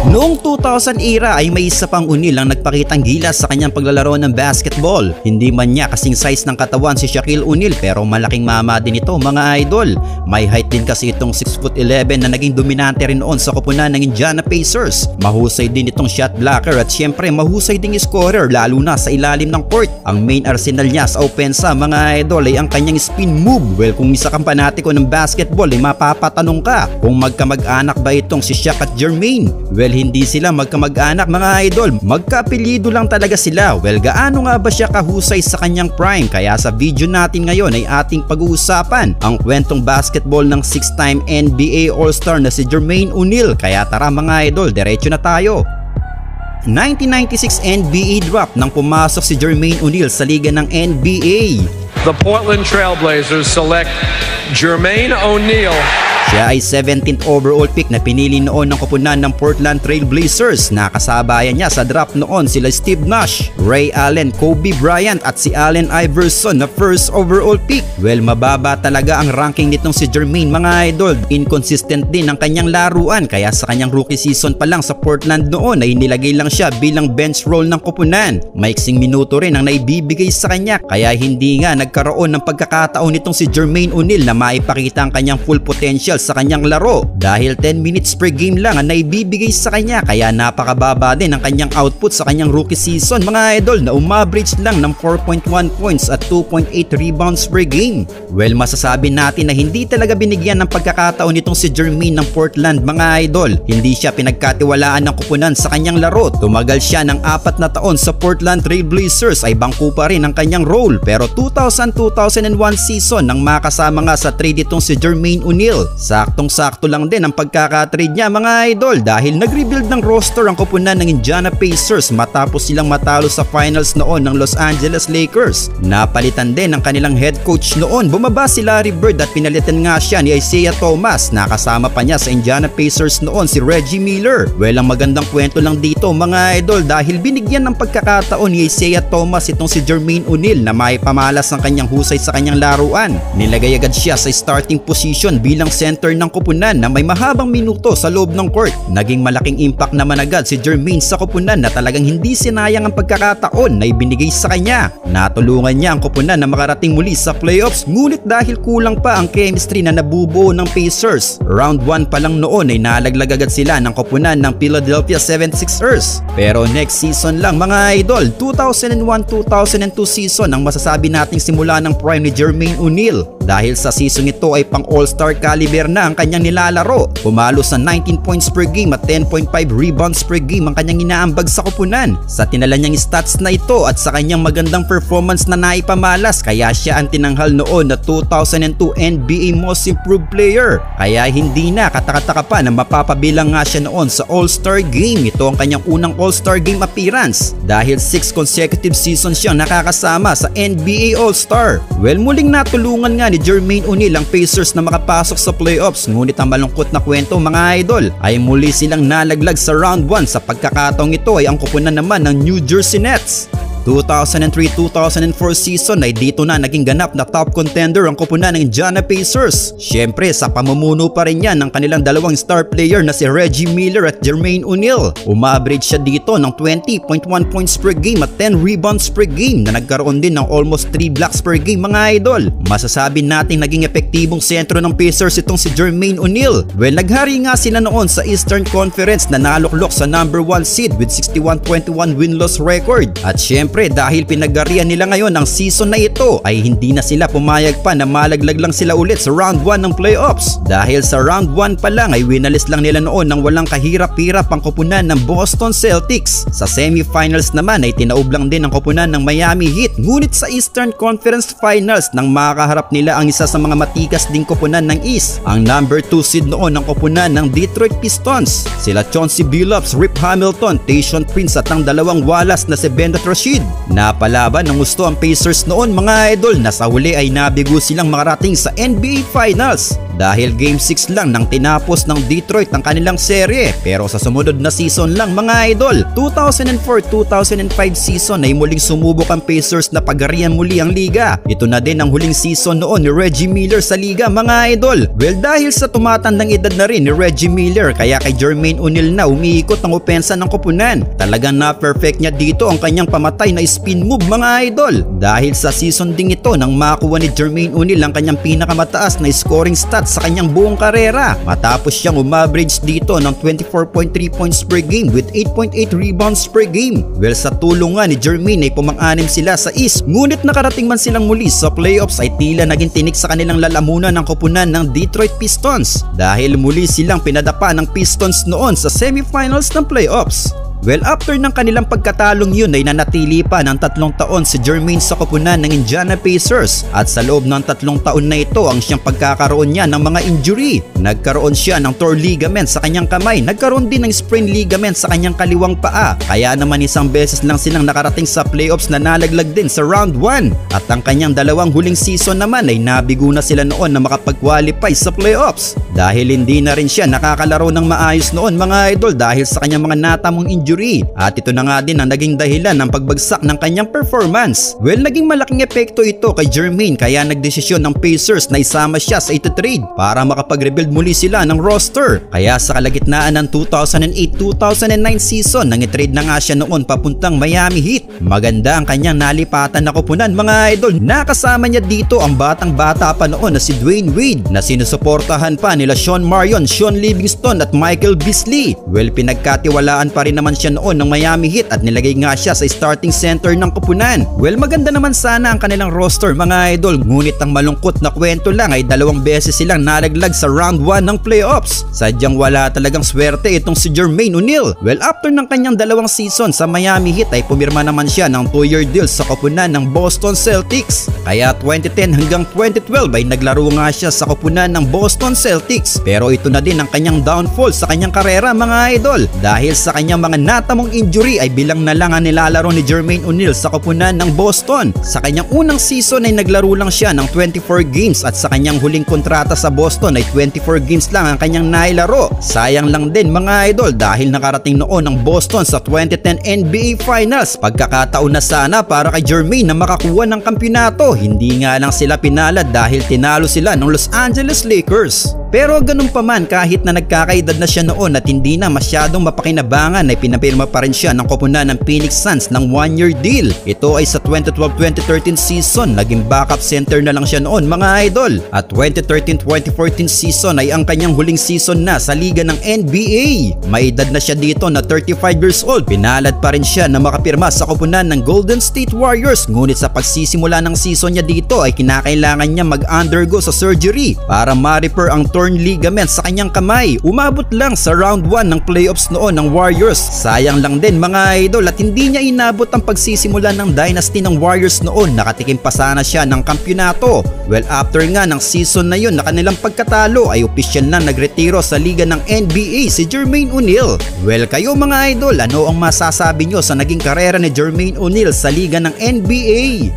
Noong 2000 era ay may isa pang O'Neal ang nagpakitang gilas sa kanyang paglalaro ng basketball. Hindi man niya kasing size ng katawan si Shaquille O'Neal pero malaking mama din ito mga idol. May height din kasi itong 6'11" na naging dominante rin noon sa koponan ng Indiana Pacers. Mahusay din itong shot blocker at syempre mahusay ding scorer lalo na sa ilalim ng court. Ang main arsenal niya sa opensa mga idol ay ang kanyang spin move. Well, kung isa kang panatiko ng basketball ay mapapatanong ka kung magkamag-anak ba itong si Shaq at Jermaine. Well, hindi sila magkamag-anak mga idol, magkaapelyido lang talaga sila. Well, gaano nga ba siya kahusay sa kanyang prime? Kaya sa video natin ngayon ay ating pag-uusapan ang kwentong basketball ng 6-time NBA All-Star na si Jermaine O'Neal. Kaya tara mga idol, diretso na tayo. 1996 NBA draft nang pumasok si Jermaine O'Neal sa liga ng NBA. The Portland Trail Blazers select Jermaine O'Neal. Siya ay 17th overall pick na pinili noon ng koponan ng Portland Trail Blazers. Nakasabayan niya sa draft noon sila Steve Nash, Ray Allen, Kobe Bryant at si Allen Iverson na first overall pick. Well, mababa talaga ang ranking nitong si Jermaine mga idol. Inconsistent din ang kanyang laruan kaya sa kanyang rookie season pa lang sa Portland noon ay nilagay lang siya bilang bench role ng koponan. Maiksing minuto rin ang naibibigay sa kanya kaya hindi nga nagkaroon ng pagkakataon nitong si Jermaine O'Neal na maipakita ang kanyang full potential sa kanyang laro dahil 10 minutes per game lang ang naibibigay sa kanya kaya napakababa din ang kanyang output sa kanyang rookie season mga idol na umaverage lang ng 4.1 points at 2.8 rebounds per game. Well, masasabi natin na hindi talaga binigyan ng pagkakataon nitong si Jermaine ng Portland mga idol. Hindi siya pinagkatiwalaan ng koponan sa kanyang laro. Tumagal siya ng 4 na taon sa Portland Trail Blazers ay bangko pa rin ang kanyang role pero 2000-2001 season nang makasama nga sa trade itong si Jermaine O'Neal. Saktong-sakto lang din ang pagkakatrade niya mga idol dahil nag-rebuild ng roster ang koponan ng Indiana Pacers matapos silang matalo sa finals noon ng Los Angeles Lakers. Napalitan din ang kanilang head coach noon. Bumaba si Larry Bird at pinalitan nga siya ni Isaiah Thomas. Nakasama pa niya sa Indiana Pacers noon si Reggie Miller. Well, ang magandang kwento lang dito mga idol dahil binigyan ng pagkakataon ni Isaiah Thomas itong si Jermaine O'Neal na maipamalas ang kanyang husay sa kanyang laruan. Nilagay agad siya sa starting position bilang center ng koponan na may mahabang minuto sa loob ng court. Naging malaking impact naman agad si Jermaine sa koponan na talagang hindi sinayang ang pagkakataon na ibinigay sa kanya. Natulungan niya ang koponan na makarating muli sa playoffs ngunit dahil kulang pa ang chemistry na nabubuo ng Pacers. Round 1 pa lang noon ay nalaglag agad sila ng koponan ng Philadelphia 76ers. Pero next season lang mga idol, 2001-2002 season ang masasabi nating simula ng prime ni Jermaine O'Neal dahil sa season ito ay pang all-star caliber na ang kanyang nilalaro. Pumalo sa 19 points per game at 10.5 rebounds per game ang kanyang inaambag sa koponan. Sa tinala niyang stats na ito at sa kanyang magandang performance na naipamalas kaya siya ang tinanghal noon na 2002 NBA Most Improved Player. Kaya hindi na katakataka pa na mapapabilang nga siya noon sa All-Star Game. Ito ang kanyang unang All-Star Game appearance dahil 6 consecutive seasons siyang nakakasama sa NBA All-Star. Well, muling natulungan nga ni Jermaine O'Neal ang Pacers na makapasok sa playoffs ngunit ang malungkot na kwento mga idol ay muli silang nalaglag sa round 1. Sa pagkakataong ito ay ang koponan naman ng New Jersey Nets. 2003-2004 season ay dito na naging ganap na top contender ang koponan ng Indiana Pacers. Siyempre sa pamumuno pa rin yan ng kanilang dalawang star player na si Reggie Miller at Jermaine O'Neal. Umaverage siya dito ng 20.1 points per game at 10 rebounds per game na nagkaroon din ng almost 3 blocks per game mga idol. Masasabi nating naging epektibong sentro ng Pacers itong si Jermaine O'Neal. Well, naghari nga sila noon sa Eastern Conference na naluklok sa number 1 seed with 61-21 win-loss record. At syempre dahil pinagarian nila ngayon ang season na ito ay hindi na sila pumayag pa na malaglag lang sila ulit sa round 1 ng playoffs. Dahil sa round 1 pa lang ay winalis lang nila noon ng walang kahirap-hirap ang koponan ng Boston Celtics. Sa semifinals naman ay tinaob lang din ang koponan ng Miami Heat. Ngunit sa Eastern Conference Finals nang makaharap nila ang isa sa mga matikas ding koponan ng East, ang number 2 seed noon ng koponan ng Detroit Pistons. Sila Chauncey Billups, Rip Hamilton, Tayshaun Prince at ang dalawang walas na si Bennett Rashid. Napalaban ng gusto ang Pacers noon mga idol na sa huli ay nabigo silang makarating sa NBA Finals dahil Game 6 lang nang tinapos ng Detroit ang kanilang serye. Pero sa sumunod na season lang mga idol, 2004-2005 season ay muling sumubok ang Pacers na pagarian muli ang liga. Ito na din ang huling season noon ni Reggie Miller sa liga mga idol. Well, dahil sa tumatandang edad na rin ni Reggie Miller kaya kay Jermaine O'Neal na umiikot ang opensa ng koponan. Talagang na-perfect niya dito ang kanyang pamatay na spin move mga idol. Dahil sa season ding ito nang makuha ni Jermaine O'Neal ang kanyang pinakamataas na scoring stats sa kanyang buong karera. Matapos siyang umaverage dito ng 24.3 points per game with 8.8 rebounds per game. Well, sa tulong nga ni Jermaine ay pumang-anim sila sa East. Ngunit nakarating man silang muli sa playoffs ay tila naging tinik sa kanilang lalamunan ng koponan ng Detroit Pistons dahil muli silang pinadapa ng Pistons noon sa semifinals ng playoffs. Well, after ng kanilang pagkatalong yun ay nanatili pa ng 3 taon si Jermaine sa koponan ng Indiana Pacers at sa loob ng 3 taon na ito ang siyang pagkakaroon niya ng mga injury. Nagkaroon siya ng torn ligament sa kanyang kamay, nagkaroon din ng sprain ligament sa kanyang kaliwang paa, kaya naman isang beses lang silang nakarating sa playoffs na nalaglag din sa round 1 at ang kanyang dalawang huling season naman ay nabigo na sila noon na makapag-qualify sa playoffs dahil hindi na rin siya nakakalaro ng maayos noon mga idol dahil sa kanyang mga natamong injury. At ito na nga din ang naging dahilan ng pagbagsak ng kanyang performance. Well, naging malaking epekto ito kay Jermaine kaya nagdesisyon ng Pacers na isama siya sa ito trade para makapag-rebuild muli sila ng roster. Kaya sa kalagitnaan ng 2008-2009 season nang i-trade na nga siya noon papuntang Miami Heat. Maganda ang kanyang nalipatan na koponan mga idol. Nakasama niya dito ang batang-bata pa noon na si Dwayne Wade na sinusuportahan pa nila Sean Marion, Sean Livingston at Michael Beasley. Well, pinagkatiwalaan pa rin naman siya noon ng Miami Heat at nilagay nga siya sa starting center ng koponan. Well, maganda naman sana ang kanilang roster mga idol, ngunit ang malungkot na kwento lang ay 2 beses silang nalaglag sa round 1 ng playoffs. Sadyang wala talagang swerte itong si Jermaine O'Neal. Well, after ng kanyang 2 season sa Miami Heat ay pumirma naman siya ng 2-year deal sa koponan ng Boston Celtics. Kaya 2010 hanggang 2012 ay naglaro nga siya sa koponan ng Boston Celtics. Pero ito na din ang kanyang downfall sa kanyang karera mga idol dahil sa kanyang mga natamong injury ay bilang na lang ang nilalaro ni Jermaine O'Neal sa koponan ng Boston. Sa kanyang unang season ay naglaro lang siya ng 24 games at sa kanyang huling kontrata sa Boston ay 24 games lang ang kanyang nailaro. Sayang lang din mga idol dahil nakarating noon ang Boston sa 2010 NBA Finals. Pagkakataon na sana para kay Jermaine na makakuha ng kampyonato. Hindi nga lang sila pinalad dahil tinalo sila ng Los Angeles Lakers. Pero ganun pa man kahit na nagkakaedad na siya noon at hindi na masyadong mapakinabangan ay pinapirma pa rin siya ng koponan ng Phoenix Suns ng 1-year deal. Ito ay sa 2012-2013 season, naging backup center na lang siya noon mga idol. At 2013-2014 season ay ang kanyang huling season na sa liga ng NBA. May edad na siya dito na 35 years old. Pinalad pa rin siya na makapirma sa koponan ng Golden State Warriors, ngunit sa pagsisimula ng season niya dito ay kinakailangan niya mag-undergo sa surgery para ma-repair ang torn ligament sa kanyang kamay. Umabot lang sa round 1 ng playoffs noon ng Warriors. Sayang lang din mga idol at hindi niya inabot ang pagsisimula ng dynasty ng Warriors noon. Nakatikim pa sana siya ng kampyonato. Well, after nga ng season na yun na kanilang pagkatalo ay opisyal na nagretiro sa liga ng NBA si Jermaine O'Neal. Well, kayo mga idol, ano ang masasabi nyo sa naging karera ni Jermaine O'Neal sa liga ng NBA?